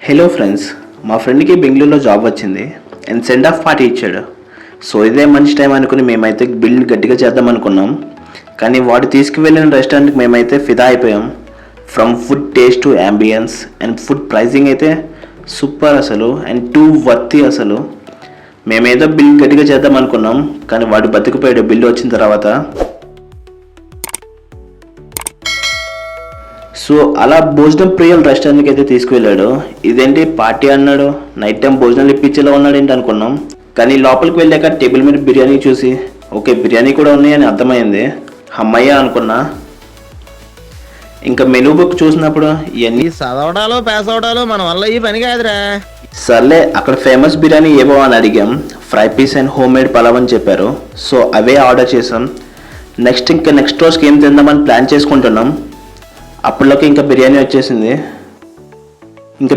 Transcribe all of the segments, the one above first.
Hello friends, మా ఫ్రెండ్కి బెంగళూరులో జాబ్ వచ్చింది అండ్ సెండ్ ఆఫ్ పార్టీ ఇచ్చాడు. సో ఇదే మంచి టైం అనుకుని మేమైతే బిల్ గట్టిగా చేద్దాం అనుకున్నాం. కానీ వాడు తీసుకువెళ్ళిన రెస్టారెంట్కి మేమైతే ఫిదా అయిపోయాం. From food taste to ambience and food pricing అయితే సూపర్ అసలు అండ్ టూ వర్తి అసలు. మేమేదో బిల్ గట్టిగా చేద్దాం అనుకున్నాం కానీ వాడు బతికిపోయాడు బిల్లు వచ్చిన తర్వాత. సో అలా భోజనం ప్రియల్ రెస్టారెంట్కి అయితే తీసుకువెళ్ళాడు. ఇదేంటి పార్టీ అన్నాడు, నైట్ టైం భోజనాలు ఇప్పించేలా ఉన్నాడు ఏంటి అనుకున్నాం. కానీ లోపలికి వెళ్ళాక టేబుల్ మీద బిర్యానీ చూసి ఓకే బిర్యానీ కూడా ఉన్నాయని అర్థమైంది. అమ్మయ్య అనుకున్నా. ఇంకా మెనూ బుక్ చూసినప్పుడు ఇవన్నీ చదవడాలు పాస్ అవడాలు మన వల్ల ఈ పని కాదురా. సర్లే అక్కడ ఫేమస్ బిర్యానీ ఏవో అని అడిగాం. Fry piece and home made pulao అని చెప్పారు. సో అవే ఆర్డర్ చేసాం. నెక్స్ట్ రోజుకి ఏం తిందామని ప్లాన్ చేసుకుంటున్నాం. అప్పట్లోకి ఇంకా బిర్యానీ వచ్చేసింది.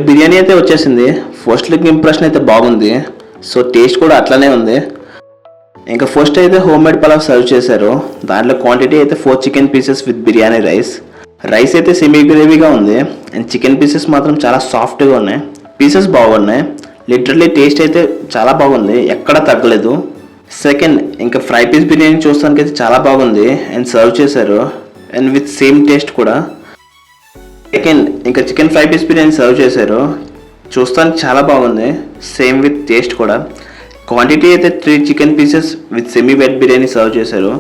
బిర్యానీ అయితే వచ్చేసింది. ఫస్ట్ లుక్ ఇంప్రెషన్ అయితే బాగుంది. సో టేస్ట్ కూడా అట్లానే ఉంది. ఇంకా ఫస్ట్ అయితే హోమ్ మేడ్ పలావ్ సర్వ్ చేశారు. దాంట్లో క్వాంటిటీ అయితే 4 chicken pieces with biryani rice అయితే సెమీ గ్రేవీగా ఉంది అండ్ చికెన్ పీసెస్ మాత్రం చాలా సాఫ్ట్గా ఉన్నాయి. పీసెస్ బాగున్నాయి. లిటరల్లీ టేస్ట్ అయితే చాలా బాగుంది, ఎక్కడ తగ్గలేదు. సెకండ్ ఇంకా ఫ్రై పీస్ బిర్యానీ చూస్తానికి అయితే చాలా బాగుంది అండ్ సర్వ్ చేశారు అండ్ విత్ సేమ్ టేస్ట్ కూడా. సెకండ్ ఇంకా chicken fry piece biryani serve చేశారు. చూస్తానికి చాలా బాగుంది, సేమ్ విత్ టేస్ట్ కూడా. క్వాంటిటీ అయితే 3 chicken pieces with semi wet biryani serve చేశారు.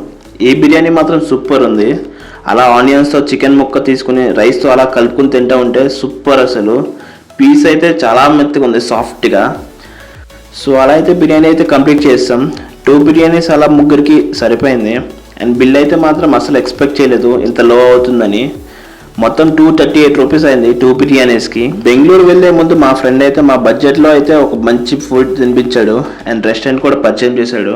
ఈ బిర్యానీ మాత్రం సూపర్ ఉంది. అలా ఆనియన్స్తో చికెన్ ముక్క తీసుకుని రైస్తో అలా కలుపుకుని తింటూ ఉంటే సూపర్ అసలు. పీస్ అయితే చాలా మెత్తగా ఉంది, సాఫ్ట్గా. సో అలా అయితే బిర్యానీ అయితే కంప్లీట్ చేస్తాం. 2 బిర్యానీస్ అలా ముగ్గురికి సరిపోయింది అండ్ బిల్ అయితే మాత్రం అసలు ఎక్స్పెక్ట్ చేయలేదు ఇంత లో అవుతుందని. మొత్తం 238 రూపీస్ అయింది 2 బిర్యానీస్కి. బెంగళూరు వెళ్ళే ముందు మా ఫ్రెండ్ అయితే మా బడ్జెట్లో అయితే ఒక మంచి ఫుడ్ తినిపించాడు అండ్ రెస్టారెంట్ కూడా పరిచయం చేశాడు.